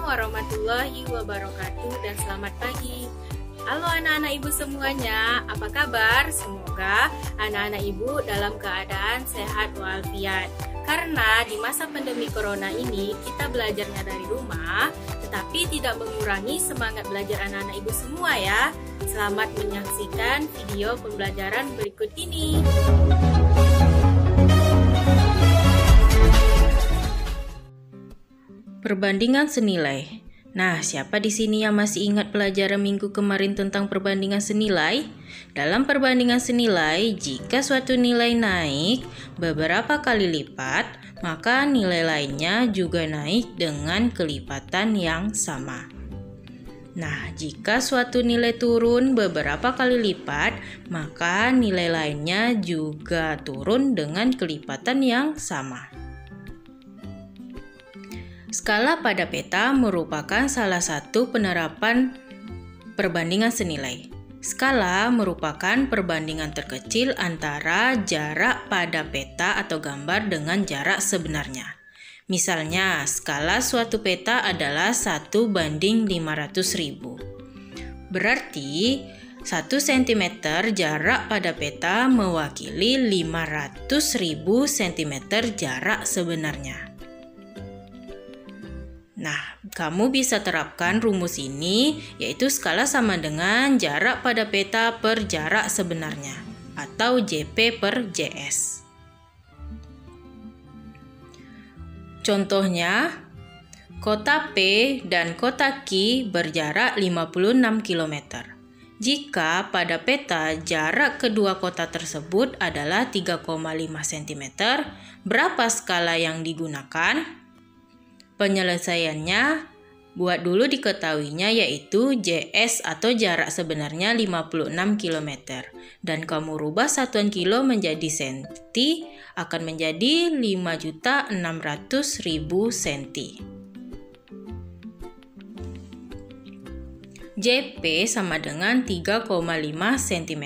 warahmatullahi wabarakatuh dan selamat pagi. Halo anak-anak ibu semuanya, apa kabar? Semoga anak-anak ibu dalam keadaan sehat walafiat. Karena di masa pandemi corona ini kita belajarnya dari rumah, tetapi tidak mengurangi semangat belajar anak-anak ibu semua ya. Selamat menyaksikan video pembelajaran berikut ini. Perbandingan senilai. Nah, siapa di sini yang masih ingat pelajaran minggu kemarin tentang perbandingan senilai? Dalam perbandingan senilai, jika suatu nilai naik beberapa kali lipat, maka nilai lainnya juga naik dengan kelipatan yang sama. Nah, jika suatu nilai turun beberapa kali lipat, maka nilai lainnya juga turun dengan kelipatan yang sama. Skala pada peta merupakan salah satu penerapan perbandingan senilai. Skala merupakan perbandingan terkecil antara jarak pada peta atau gambar dengan jarak sebenarnya. Misalnya, skala suatu peta adalah 1:500.000. Berarti 1 cm jarak pada peta mewakili 500.000 cm jarak sebenarnya. Nah, kamu bisa terapkan rumus ini, yaitu skala sama dengan jarak pada peta per jarak sebenarnya, atau JP per JS. Contohnya, kota P dan kota Q berjarak 56 km. Jika pada peta jarak kedua kota tersebut adalah 3,5 cm, berapa skala yang digunakan? Penyelesaiannya, buat dulu diketahuinya yaitu JS atau jarak sebenarnya 56 km. Dan kamu rubah satuan kilo menjadi senti, akan menjadi 5.600.000 senti. JP sama dengan 3,5 cm.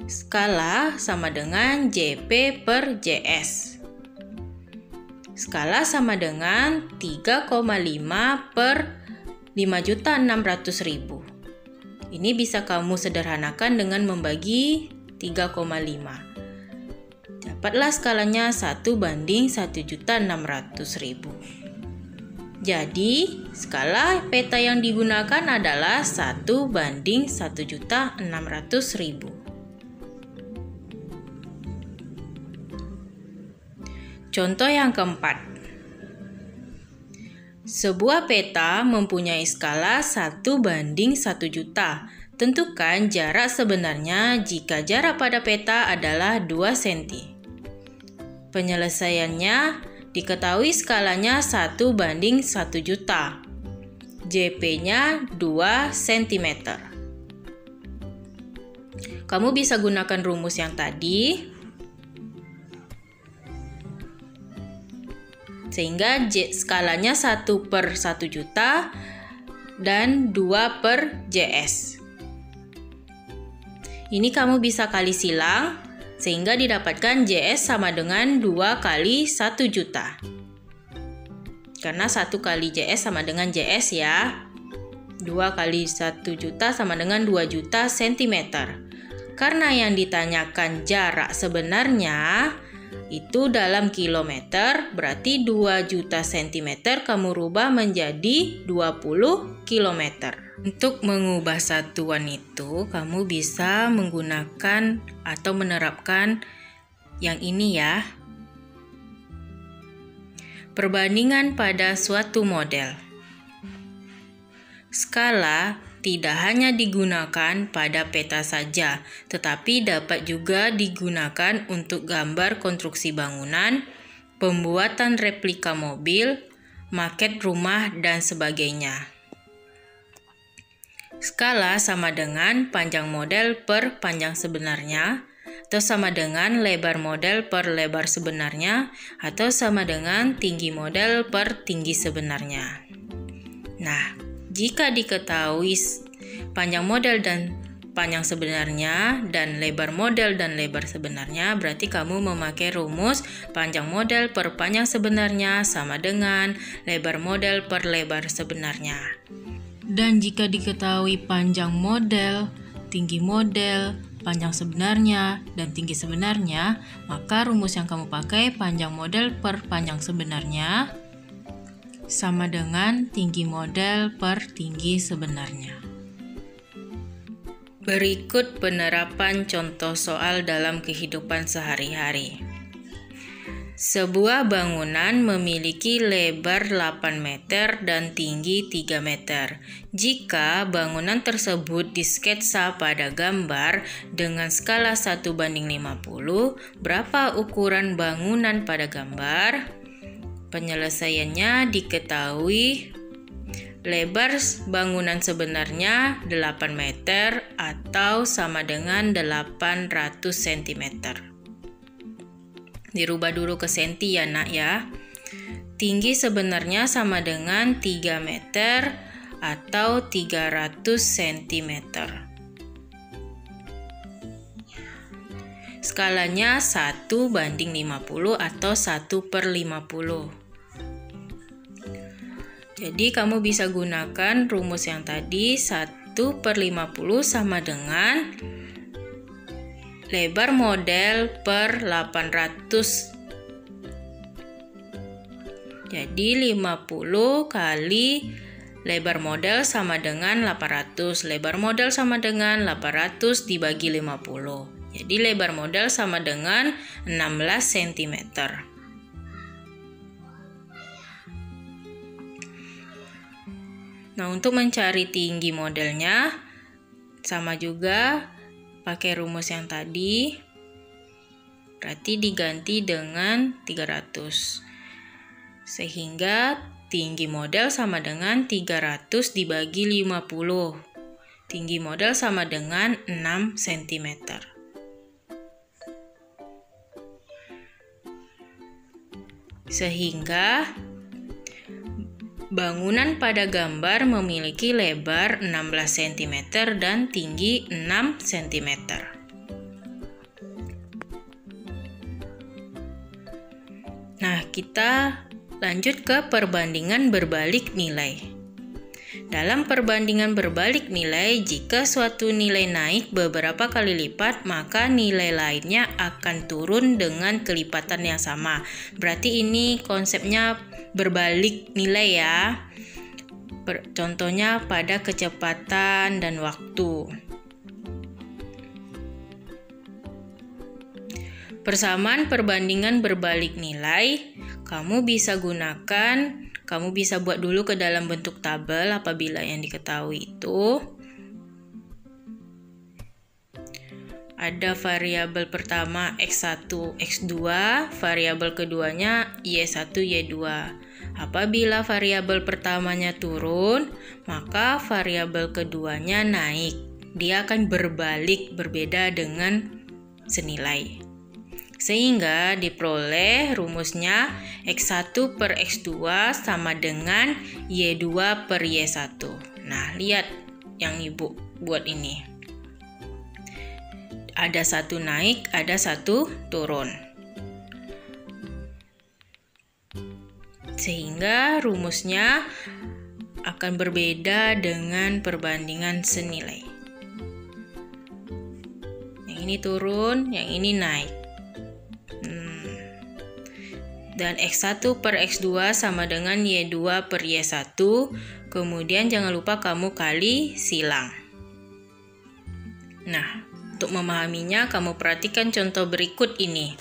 Skala sama dengan JP per JS. Skala sama dengan 3,5 per 5.600.000. Ini bisa kamu sederhanakan dengan membagi 3,5. Dapatlah skalanya 1:1.600.000. Jadi, skala peta yang digunakan adalah 1:1.600.000. Contoh yang keempat. Sebuah peta mempunyai skala 1:1.000.000. Tentukan jarak sebenarnya jika jarak pada peta adalah 2 cm. Penyelesaiannya, diketahui skalanya 1:1.000.000. JP-nya 2 cm. Kamu bisa gunakan rumus yang tadi, sehingga skalanya 1/1.000.000 dan 2 per JS. Ini kamu bisa kali silang, sehingga didapatkan JS sama dengan 2 kali 1.000.000. Karena 1 kali JS sama dengan JS ya. 2 kali 1.000.000 sama dengan 2 juta cm. Karena yang ditanyakan jarak sebenarnya itu dalam kilometer, berarti 2 juta cm kamu rubah menjadi 20 km. Untuk mengubah satuan itu, kamu bisa menggunakan atau menerapkan yang ini ya. Perbandingan pada suatu model. Skala tidak hanya digunakan pada peta saja, tetapi dapat juga digunakan untuk gambar konstruksi bangunan, pembuatan replika mobil, maket rumah, dan sebagainya. Skala sama dengan panjang model per panjang sebenarnya, atau sama dengan lebar model per lebar sebenarnya, atau sama dengan tinggi model per tinggi sebenarnya. Nah, jika diketahui panjang model dan panjang sebenarnya dan lebar model dan lebar sebenarnya, berarti kamu memakai rumus panjang model per panjang sebenarnya sama dengan lebar model per lebar sebenarnya. Dan jika diketahui panjang model, tinggi model, panjang sebenarnya, dan tinggi sebenarnya, maka rumus yang kamu pakai panjang model per panjang sebenarnya sama dengan tinggi model per tinggi sebenarnya. Berikut penerapan contoh soal dalam kehidupan sehari-hari. Sebuah bangunan memiliki lebar 8 meter dan tinggi 3 meter. Jika bangunan tersebut disketsa pada gambar dengan skala 1:50, berapa ukuran bangunan pada gambar? Penyelesaiannya diketahui. Lebar bangunan sebenarnya 8 meter atau sama dengan 800 cm. Dirubah dulu ke senti ya nak ya. Tinggi sebenarnya sama dengan 3 meter atau 300 cm. Skalanya 1:50 atau 1/50. Jadi kamu bisa gunakan rumus yang tadi 1/50 sama dengan lebar model per 800. Jadi 50 kali lebar model sama dengan 800. Lebar model sama dengan 800 dibagi 50. Jadi lebar model sama dengan 16 cm. Nah, untuk mencari tinggi modelnya, sama juga pakai rumus yang tadi, berarti diganti dengan 300. Sehingga tinggi model sama dengan 300 dibagi 50. Tinggi model sama dengan 6 cm. Sehingga bangunan pada gambar memiliki lebar 16 cm dan tinggi 6 cm. Nah, kita lanjut ke perbandingan berbalik nilai. Dalam perbandingan berbalik nilai, jika suatu nilai naik beberapa kali lipat, maka nilai lainnya akan turun dengan kelipatan yang sama. Berarti ini konsepnya berbalik nilai ya. Contohnya pada kecepatan dan waktu. Persamaan perbandingan berbalik nilai, kamu bisa buat dulu ke dalam bentuk tabel apabila yang diketahui itu ada variabel pertama X1, X2, variabel keduanya Y1, Y2. Apabila variabel pertamanya turun, maka variabel keduanya naik. Dia akan berbalik, berbeda dengan senilai. Sehingga diperoleh rumusnya X1 per X2 sama dengan Y2 per Y1. Nah, lihat yang Ibu buat ini. Ada satu naik, ada satu turun. Sehingga rumusnya akan berbeda dengan perbandingan senilai. Yang ini turun, yang ini naik. Dan X1 per X2 sama dengan Y2 per Y1. Kemudian jangan lupa kamu kali silang. Nah, untuk memahaminya kamu perhatikan contoh berikut ini.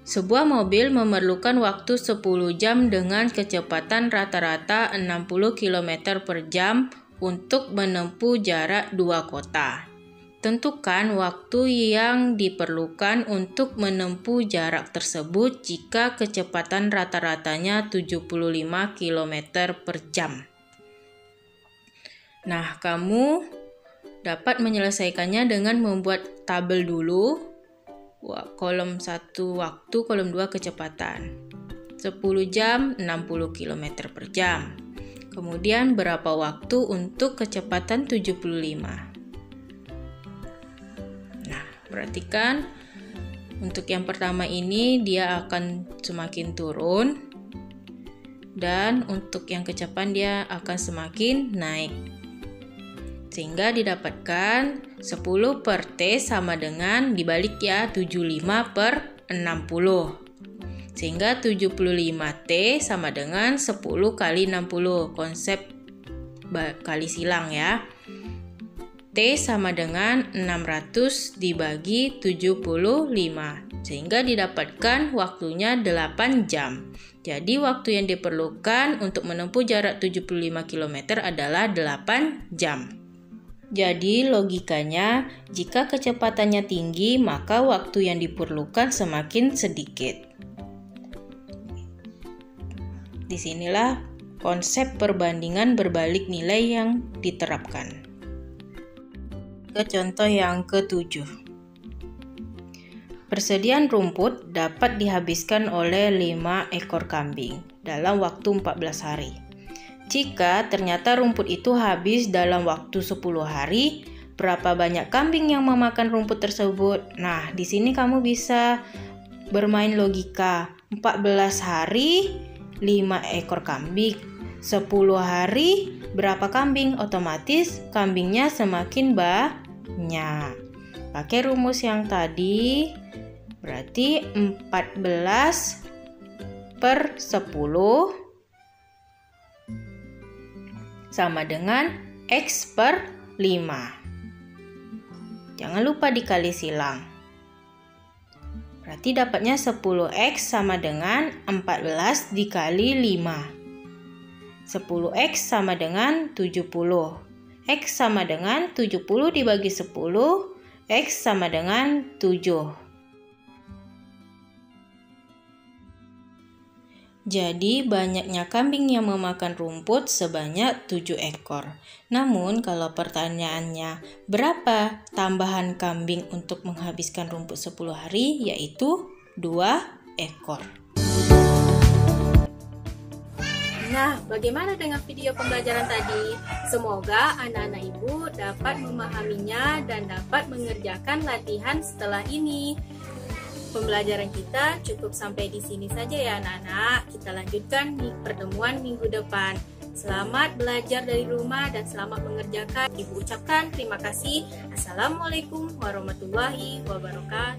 Sebuah mobil memerlukan waktu 10 jam dengan kecepatan rata-rata 60 km per jam untuk menempuh jarak 2 kota. Tentukan waktu yang diperlukan untuk menempuh jarak tersebut jika kecepatan rata-ratanya 75 km per jam. Nah, kamu dapat menyelesaikannya dengan membuat tabel dulu. Kolom 1 waktu, kolom 2 kecepatan. 10 jam 60 km per jam. Kemudian berapa waktu untuk kecepatan 75. Perhatikan, untuk yang pertama ini dia akan semakin turun, dan untuk yang kecapan dia akan semakin naik. Sehingga didapatkan 10 per T sama dengan dibalik ya 75 per 60. Sehingga 75T sama dengan 10 kali 60. Konsep kali silang ya. T sama dengan 600 dibagi 75. Sehingga didapatkan waktunya 8 jam. Jadi waktu yang diperlukan untuk menempuh jarak 75 km adalah 8 jam. Jadi logikanya, jika kecepatannya tinggi, maka waktu yang diperlukan semakin sedikit. Disinilah konsep perbandingan berbalik nilai yang diterapkan. Ke contoh yang ke-7. Persediaan rumput dapat dihabiskan oleh 5 ekor kambing dalam waktu 14 hari. Jika ternyata rumput itu habis dalam waktu 10 hari, berapa banyak kambing yang memakan rumput tersebut? Nah, di sini kamu bisa bermain logika. 14 hari, 5 ekor kambing. 10 hari, berapa kambing? Otomatis kambingnya semakin banyak. Pakai rumus yang tadi, berarti 14 per 10 sama dengan X per 5. Jangan lupa dikali silang. Berarti dapatnya 10X sama dengan 14 dikali 5. 10X sama dengan 70. X sama dengan 70 dibagi 10. X sama dengan 7. Jadi banyaknya kambing yang memakan rumput sebanyak 7 ekor. Namun kalau pertanyaannya berapa tambahan kambing untuk menghabiskan rumput 10 hari, yaitu 2 ekor. Nah, bagaimana dengan video pembelajaran tadi? Semoga anak-anak ibu dapat memahaminya dan dapat mengerjakan latihan setelah ini. Pembelajaran kita cukup sampai di sini saja ya anak-anak. Kita lanjutkan di pertemuan minggu depan. Selamat belajar dari rumah dan selamat mengerjakan. Ibu ucapkan terima kasih. Assalamualaikum warahmatullahi wabarakatuh.